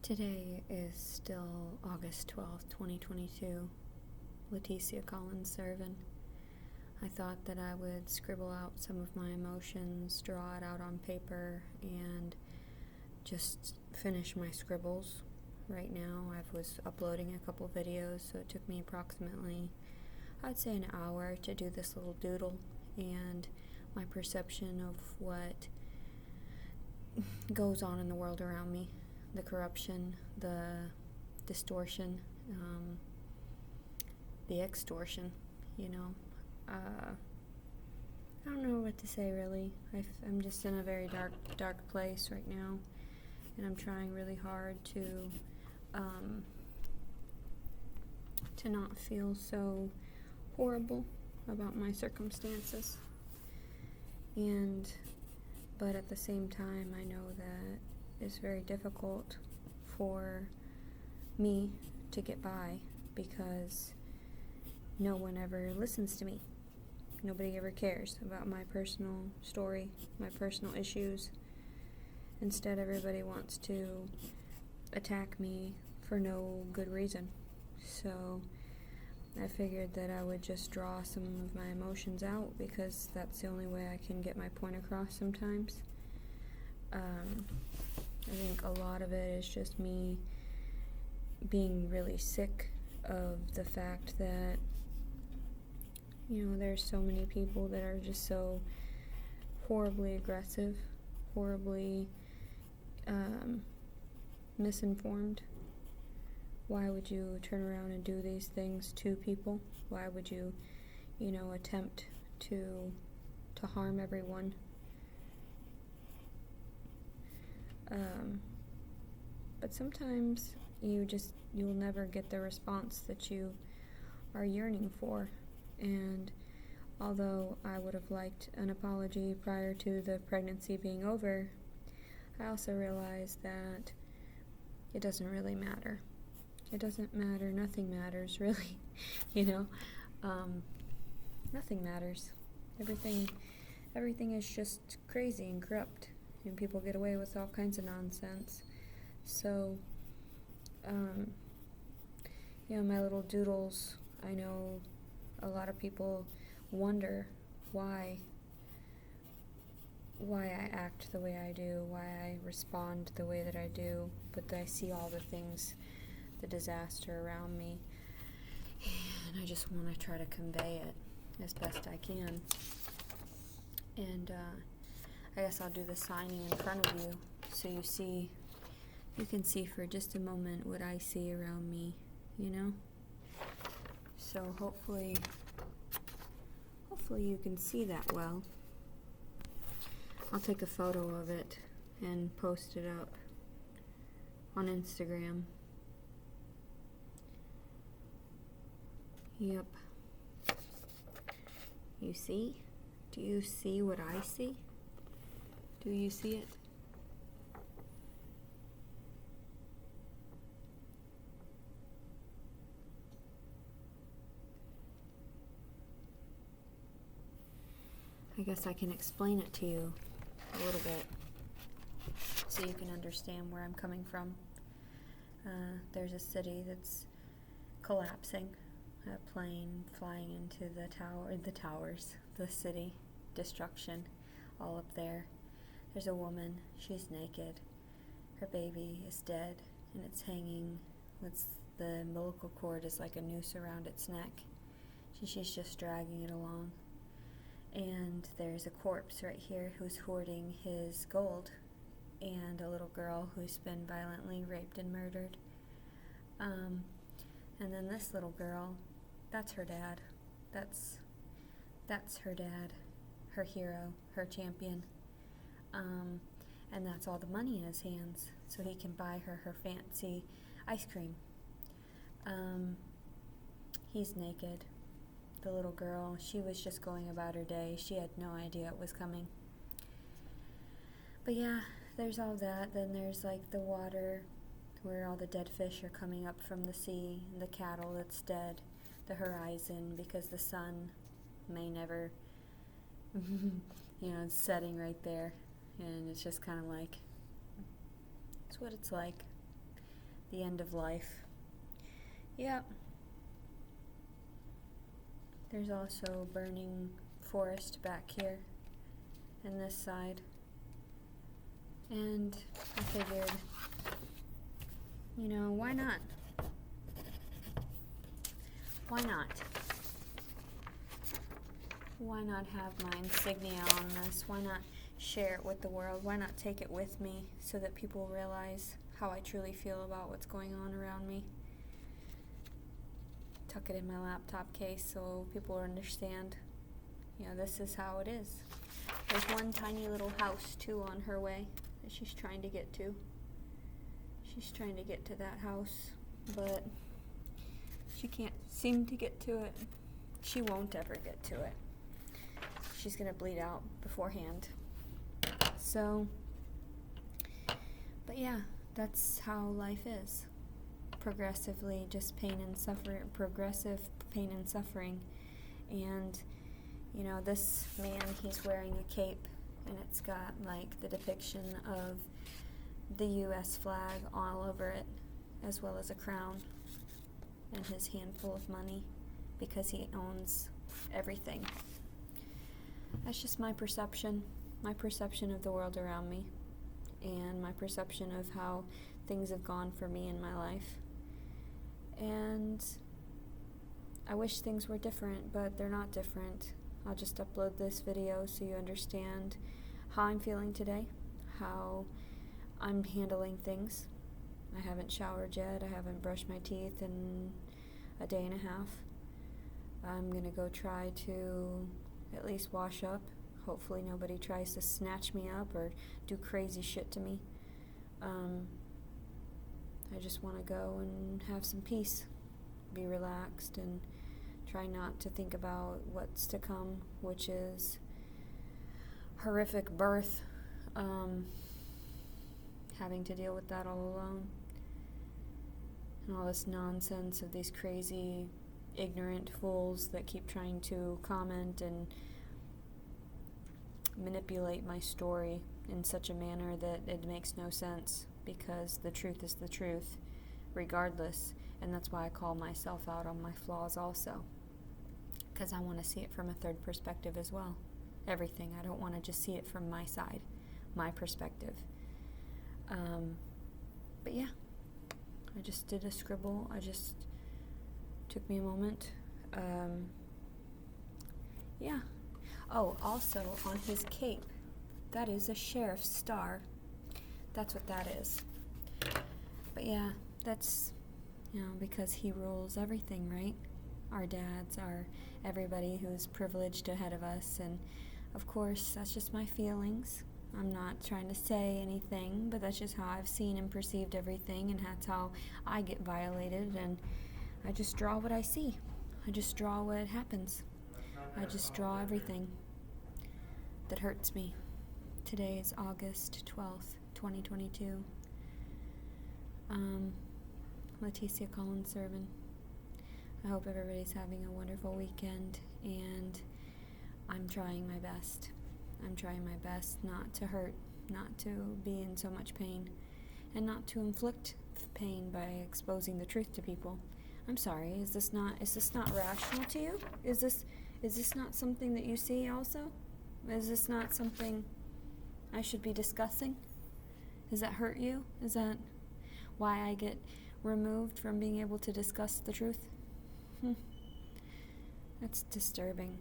Today is still August 12th, 2022. Leticia Collins Servin. I thought that I would scribble out some of my emotions, draw it out on paper, and just finish my scribbles. Right now, I was uploading a couple videos, so it took me approximately, I'd say, an hour to do this little doodle, and my perception of what goes on in the world around me. The corruption, the distortion, the extortion, I don't know what to say, really. I'm just in a very dark place right now, and I'm trying really hard to not feel so horrible about my circumstances. But at the same time, I know that it's very difficult for me to get by because no one ever listens to me. Nobody ever cares about my personal story, my personal issues. Instead, everybody wants to attack me for no good reason. So I figured that I would just draw some of my emotions out because that's the only way I can get my point across sometimes. I think a lot of it is just me being really sick of the fact that, there's so many people that are just so horribly aggressive, horribly misinformed. Why would you turn around and do these things to people? Why would you, attempt to harm everyone? But sometimes you'll never get the response that you are yearning for. And although I would have liked an apology prior to the pregnancy being over, I also realized that it doesn't really matter. It doesn't matter. Nothing matters, really. Nothing matters. Everything is just crazy and corrupt, and people get away with all kinds of nonsense. So, my little doodles, I know a lot of people wonder why I act the way I do, why I respond the way that I do, but I see all the things, the disaster around me, and I just want to try to convey it as best I can. And I guess I'll do the signing in front of you so you can see for just a moment what I see around me, So hopefully you can see that well. I'll take a photo of it and post it up on Instagram. Yep. You see? Do you see what I see? Do you see it? I guess I can explain it to you a little bit so you can understand where I'm coming from. There's a city that's collapsing, a plane flying into the towers, the city, destruction, all up there. There's a woman, she's naked, her baby is dead, and it's hanging, the umbilical cord is like a noose around its neck. She's just dragging it along. And there's a corpse right here who's hoarding his gold, and a little girl who's been violently raped and murdered. And then this little girl, that's her dad. That's her dad, her hero, her champion. And that's all the money in his hands, so he can buy her fancy ice cream. He's naked. The little girl, she was just going about her day. She had no idea it was coming. But yeah, there's all that. Then there's like the water where all the dead fish are coming up from the sea, and the cattle that's dead, the horizon because the sun may never, it's setting right there. And it's just kind of like, it's what it's like. the end of life. Yep. There's also burning forest back here and this side. And I figured, why not? Why not? Why not have my insignia on this? Why not share it with the world? Why not take it with me so that people realize how I truly feel about what's going on around me? Tuck it in my laptop case so people understand, this is how it is. There's one tiny little house, too, on her way that she's trying to get to. She's trying to get to that house, but she can't seem to get to it. She won't ever get to it. She's going to bleed out beforehand. So, but yeah, that's how life is. Progressive pain and suffering. And, this man, he's wearing a cape, and it's got, the depiction of the U.S. flag all over it, as well as a crown, and his handful of money, because he owns everything. That's just my perception of the world around me, and my perception of how things have gone for me in my life. And I wish things were different, but they're not different. I'll just upload this video so you understand how I'm feeling today, how I'm handling things. I haven't showered yet. I haven't brushed my teeth in a day and a half. I'm going to go try to at least wash up. Hopefully nobody tries to snatch me up or do crazy shit to me. I just want to go and have some peace, be relaxed, and try not to think about what's to come, which is horrific birth, having to deal with that all alone, and all this nonsense of these crazy, ignorant fools that keep trying to comment and manipulate my story in such a manner that it makes no sense, because the truth is the truth, regardless, and that's why I call myself out on my flaws also, because I want to see it from a third perspective as well. Everything. I don't want to just see it from my side, my perspective. But yeah, I just did a scribble. Took me a moment. Yeah. Oh, also on his cape, that is a sheriff's star. That's what that is. But yeah, that's, because he rules everything, right? Our dads are everybody who's privileged ahead of us, and of course, that's just my feelings. I'm not trying to say anything, but that's just how I've seen and perceived everything, and that's how I get violated, and I just draw what I see. I just draw what happens. I just draw everything that hurts me. Today is August 12th, 2022. Leticia Collins Servin. I hope everybody's having a wonderful weekend, and I'm trying my best. I'm trying my best not to hurt, not to be in so much pain, and not to inflict pain by exposing the truth to people. I'm sorry, is this not rational to you? Is this not something that you see also? Is this not something I should be discussing? Does that hurt you? Is that why I get removed from being able to discuss the truth? That's disturbing.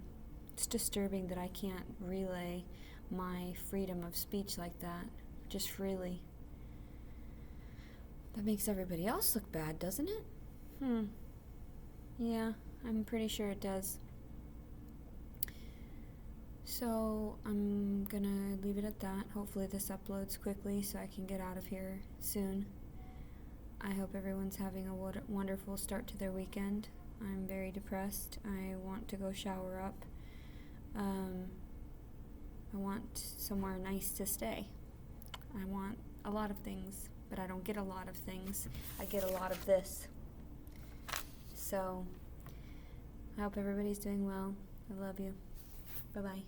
It's disturbing that I can't relay my freedom of speech like that, just freely. That makes everybody else look bad, doesn't it? Yeah, I'm pretty sure it does. So I'm gonna leave it at that. Hopefully this uploads quickly so I can get out of here soon. I hope everyone's having a wonderful start to their weekend. I'm very depressed. I want to go shower up. I want somewhere nice to stay. I want a lot of things, but I don't get a lot of things. I get a lot of this. So I hope everybody's doing well. I love you. Bye-bye.